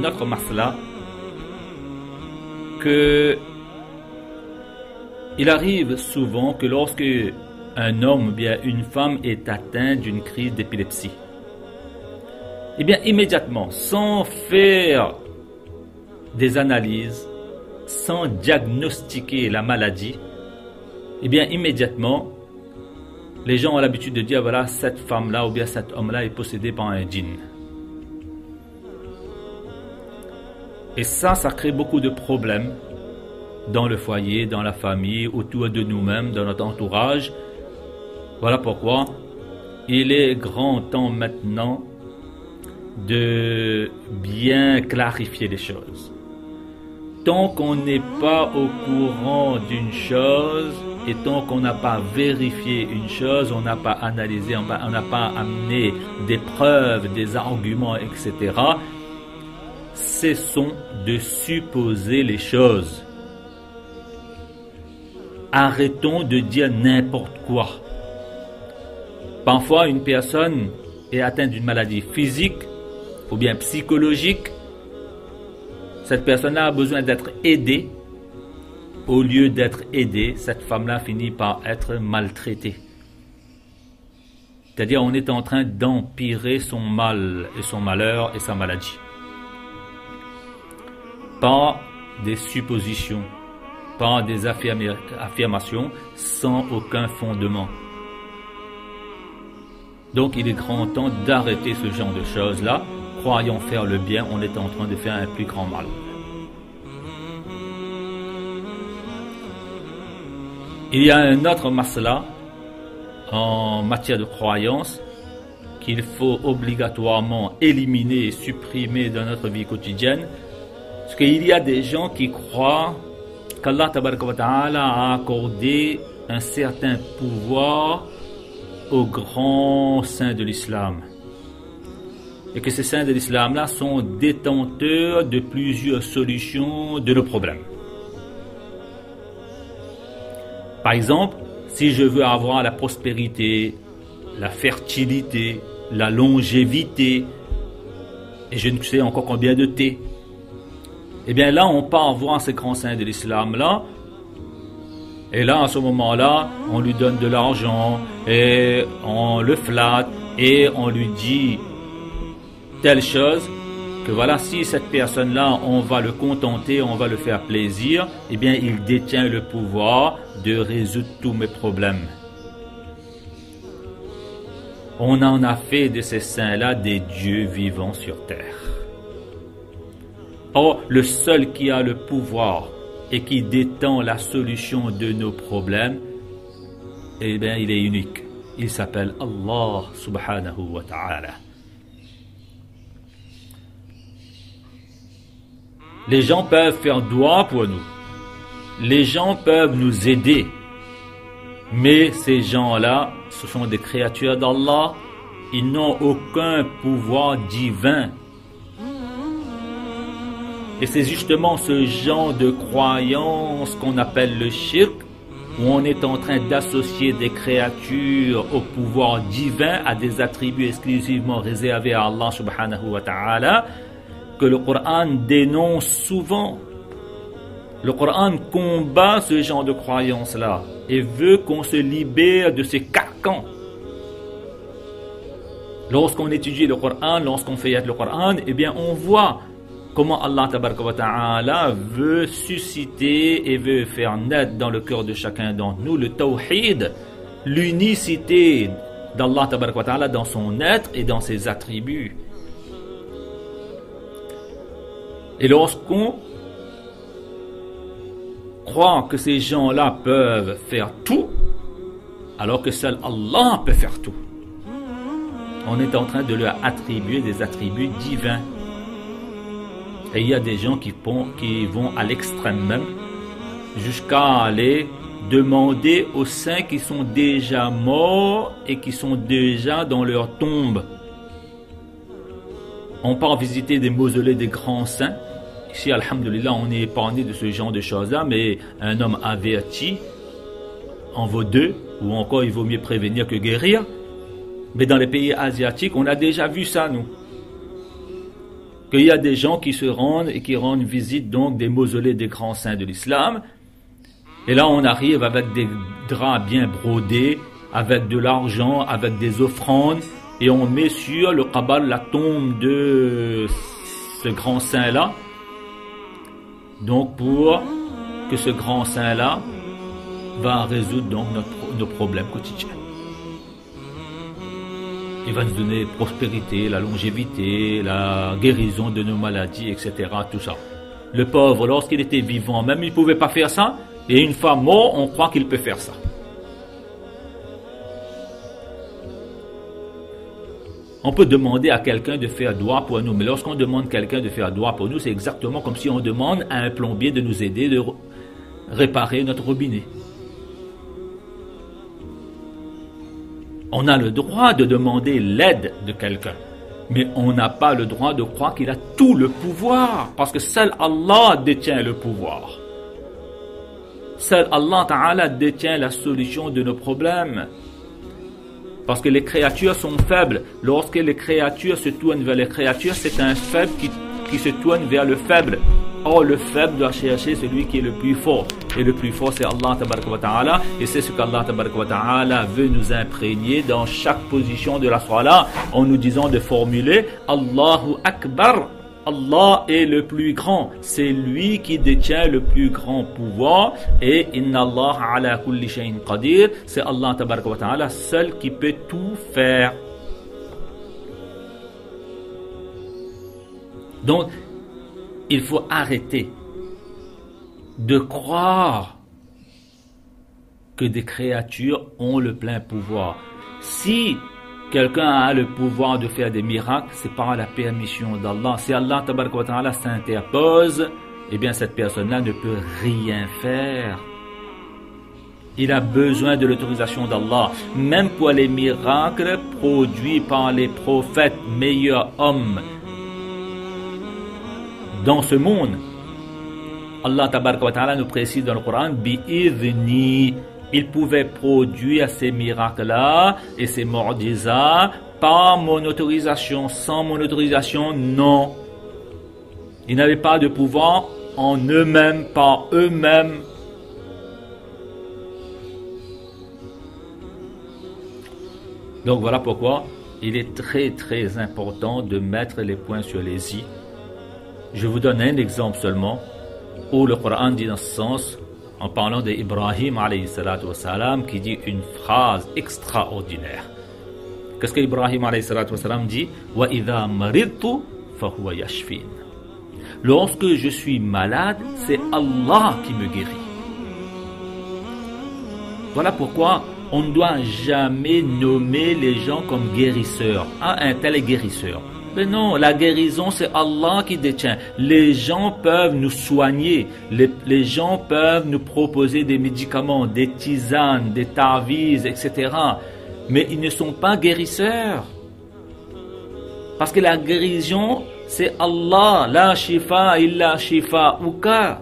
autre masla que il arrive souvent que lorsque un homme ou bien une femme est atteint d'une crise d'épilepsie, eh bien immédiatement, sans faire des analyses, sans diagnostiquer la maladie, eh bien immédiatement, les gens ont l'habitude de dire voilà, cette femme-là ou bien cet homme-là est possédé par un djinn. Et ça crée beaucoup de problèmes dans le foyer, dans la famille, autour de nous-mêmes, dans notre entourage. Voilà pourquoi il est grand temps maintenant de bien clarifier les choses. Tant qu'on n'est pas au courant d'une chose et tant qu'on n'a pas vérifié une chose, on n'a pas analysé, on n'a pas amené des preuves, des arguments, etc., cessons de supposer les choses. Arrêtons de dire n'importe quoi. Parfois, une personne est atteinte d'une maladie physique ou bien psychologique. Cette personne-là a besoin d'être aidée. Au lieu d'être aidée, cette femme-là finit par être maltraitée. C'est-à-dire, on est en train d'empirer son mal et son malheur et sa maladie. Par des suppositions, par des affirmations sans aucun fondement. Donc il est grand temps d'arrêter ce genre de choses-là. Croyons faire le bien, on est en train de faire un plus grand mal. Il y a un autre masla en matière de croyance qu'il faut obligatoirement éliminer et supprimer dans notre vie quotidienne. Parce qu'il y a des gens qui croient qu'Allah Tabaraka wa Ta'ala a accordé un certain pouvoir aux grands saints de l'islam. Et que ces saints de l'islam-là sont détenteurs de plusieurs solutions de nos problèmes. Par exemple, si je veux avoir la prospérité, la fertilité, la longévité, et je ne sais encore combien de thé, eh bien là, on part voir ces grands saints de l'islam-là, et là, à ce moment-là, on lui donne de l'argent, et on le flatte, et on lui dit telle chose, que voilà, si cette personne-là, on va le contenter, on va le faire plaisir, eh bien, il détient le pouvoir de résoudre tous mes problèmes. On en a fait de ces saints-là des dieux vivants sur terre. Or, le seul qui a le pouvoir et qui détend la solution de nos problèmes, eh bien, il est unique. Il s'appelle Allah subhanahu wa ta'ala. Les gens peuvent faire dua pour nous. Les gens peuvent nous aider. Mais ces gens-là, ce sont des créatures d'Allah. Ils n'ont aucun pouvoir divin. Et c'est justement ce genre de croyance qu'on appelle le shirk, où on est en train d'associer des créatures au pouvoir divin, à des attributs exclusivement réservés à Allah subhanahu wa ta'ala, que le Coran dénonce souvent. Le Coran combat ce genre de croyance-là et veut qu'on se libère de ces carcans. Lorsqu'on étudie le Coran, lorsqu'on fait le Coran, eh bien on voit comment Allah tabaraka wa ta'ala veut susciter et veut faire naître dans le cœur de chacun d'entre nous le tawhid, l'unicité d'Allah tabaraka wa ta'ala dans son être et dans ses attributs. Et lorsqu'on croit que ces gens-là peuvent faire tout, alors que seul Allah peut faire tout, on est en train de leur attribuer des attributs divins. Et il y a des gens qui vont à l'extrême même, jusqu'à aller demander aux saints qui sont déjà morts et qui sont déjà dans leur tombe. On part visiter des mausolées des grands saints. Ici, alhamdoulilah, on est épargné de ce genre de choses-là, mais un homme averti en vaut deux, ou encore il vaut mieux prévenir que guérir. Mais dans les pays asiatiques, on a déjà vu ça, nous. qu'il y a des gens qui se rendent et qui rendent visite donc des mausolées des grands saints de l'islam. Et là, on arrive avec des draps bien brodés, avec de l'argent, avec des offrandes, et on met sur le qabr la tombe de ce grand saint-là. Donc, pour que ce grand saint-là va résoudre donc nos problèmes quotidiens. Il va nous donner prospérité, la longévité, la guérison de nos maladies, etc. Tout ça. Le pauvre, lorsqu'il était vivant, même il ne pouvait pas faire ça. Et une fois mort, on croit qu'il peut faire ça. On peut demander à quelqu'un de faire doigt pour nous. Mais lorsqu'on demande à quelqu'un de faire doigt pour nous, c'est exactement comme si on demande à un plombier de nous aider de réparer notre robinet. On a le droit de demander l'aide de quelqu'un, mais on n'a pas le droit de croire qu'il a tout le pouvoir, parce que seul Allah détient le pouvoir. Seul Allah Ta'ala détient la solution de nos problèmes. Parce que les créatures sont faibles. Lorsque les créatures se tournent vers les créatures, c'est un faible qui se tourne vers le faible. Or, le faible doit chercher celui qui est le plus fort. Et le plus fort, c'est Allah Ta'ala. Et c'est ce qu'Allah Ta'ala veut nous imprégner dans chaque position de la salat, en nous disant de formuler Allahu Akbar. Allah est le plus grand. C'est lui qui détient le plus grand pouvoir. Et Inna Allah ala kulli shay'in qadir. C'est Allah Ta'ala seul qui peut tout faire. Donc, il faut arrêter de croire que des créatures ont le plein pouvoir. Si quelqu'un a le pouvoir de faire des miracles, c'est par la permission d'Allah. Si Allah Ta'ala s'interpose, eh bien cette personne-là ne peut rien faire. Il a besoin de l'autorisation d'Allah. Même pour les miracles produits par les prophètes, meilleurs hommes dans ce monde, Allah Ta'ala nous précise dans le Coran, bi'idhni, il pouvait produire ces miracles-là et ces mu'jizas par mon autorisation. Sans mon autorisation, non. Ils n'avaient pas de pouvoir en eux-mêmes, par eux-mêmes. Donc voilà pourquoi il est très très important de mettre les points sur les i. Je vous donne un exemple seulement, où le Coran dit dans ce sens, en parlant d'Ibrahim alayhi salatu wassalam, qui dit une phrase extraordinaire. Qu'est-ce qu'Ibrahim alayhi salatu wassalam dit? Wa idha maridtu fahuwa yashfin. Lorsque je suis malade, c'est Allah qui me guérit. Voilà pourquoi on ne doit jamais nommer les gens comme guérisseurs. Ah, un tel est guérisseur. Mais non, la guérison, c'est Allah qui détient. Les gens peuvent nous soigner. Les gens peuvent nous proposer des médicaments, des tisanes, des tavises, etc. Mais ils ne sont pas guérisseurs. Parce que la guérison, c'est Allah. La shifa illa shifa'uka.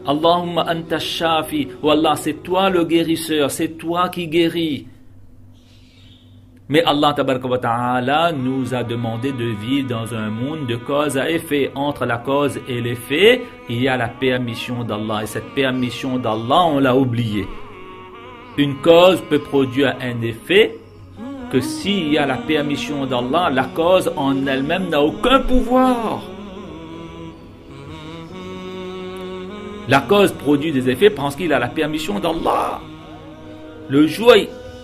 Allahumma anta shafi. Oh Allah, c'est toi le guérisseur. C'est toi qui guéris. Mais Allah Ta'ala nous a demandé de vivre dans un monde de cause à effet. Entre la cause et l'effet, il y a la permission d'Allah. Et cette permission d'Allah, on l'a oubliée. Une cause peut produire un effet que s'il y a la permission d'Allah, la cause en elle-même n'a aucun pouvoir. La cause produit des effets parce qu'il a la permission d'Allah. Le jour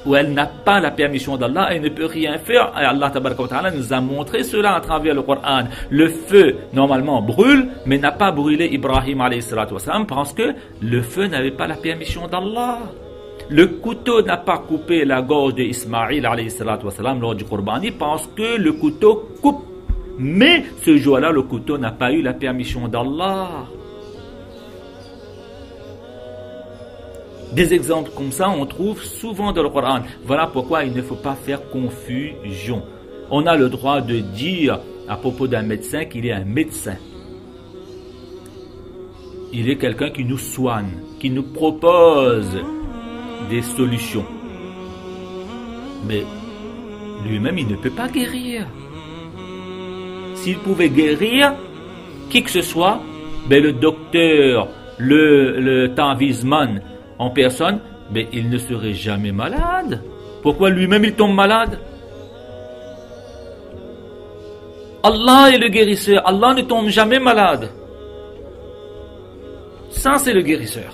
où elle n'a pas la permission d'Allah, elle ne peut rien faire. Et Allah Ta'ala nous a montré cela à travers le Coran. Le feu, normalement, brûle, mais n'a pas brûlé Ibrahim alayhi salatu wassalam parce que le feu n'avait pas la permission d'Allah. Le couteau n'a pas coupé la gorge d'Ismaïl alayhi salatu wassalam lors du Qurbani parce que le couteau coupe. Mais ce jour-là, le couteau n'a pas eu la permission d'Allah. Des exemples comme ça, on trouve souvent dans le Coran. Voilà pourquoi il ne faut pas faire confusion. On a le droit de dire à propos d'un médecin qu'il est un médecin. Il est quelqu'un qui nous soigne, qui nous propose des solutions. Mais lui-même, il ne peut pas guérir. s'il pouvait guérir qui que ce soit, ben le docteur, le ta'vizman en personne, ben il ne serait jamais malade. Pourquoi lui-même il tombe malade? Allah est le guérisseur. Allah ne tombe jamais malade. Ça, c'est le guérisseur.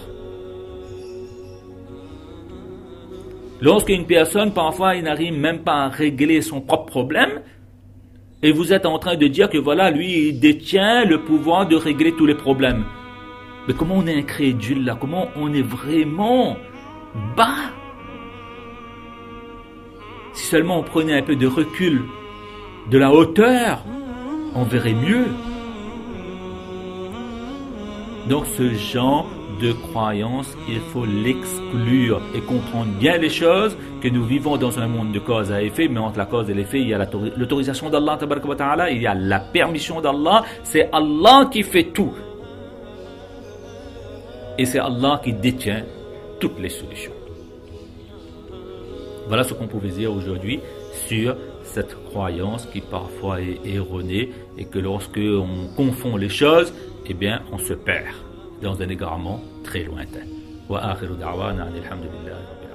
Lorsqu'une personne, parfois, il n'arrive même pas à régler son propre problème, et vous êtes en train de dire que voilà, lui, il détient le pouvoir de régler tous les problèmes. Mais comment on est incrédule là? Comment on est vraiment bas? Si seulement on prenait un peu de recul, de la hauteur, on verrait mieux. Donc ce genre de croyance, il faut l'exclure et comprendre bien les choses, que nous vivons dans un monde de cause à effet, mais entre la cause et l'effet, il y a l'autorisation d'Allah, il y a la permission d'Allah, c'est Allah qui fait tout. Et c'est Allah qui détient toutes les solutions. Voilà ce qu'on pouvait dire aujourd'hui sur cette croyance qui parfois est erronée et que lorsque on confond les choses, eh bien on se perd dans un égarement très lointain. Wa akhiru da'wana alhamdulillah.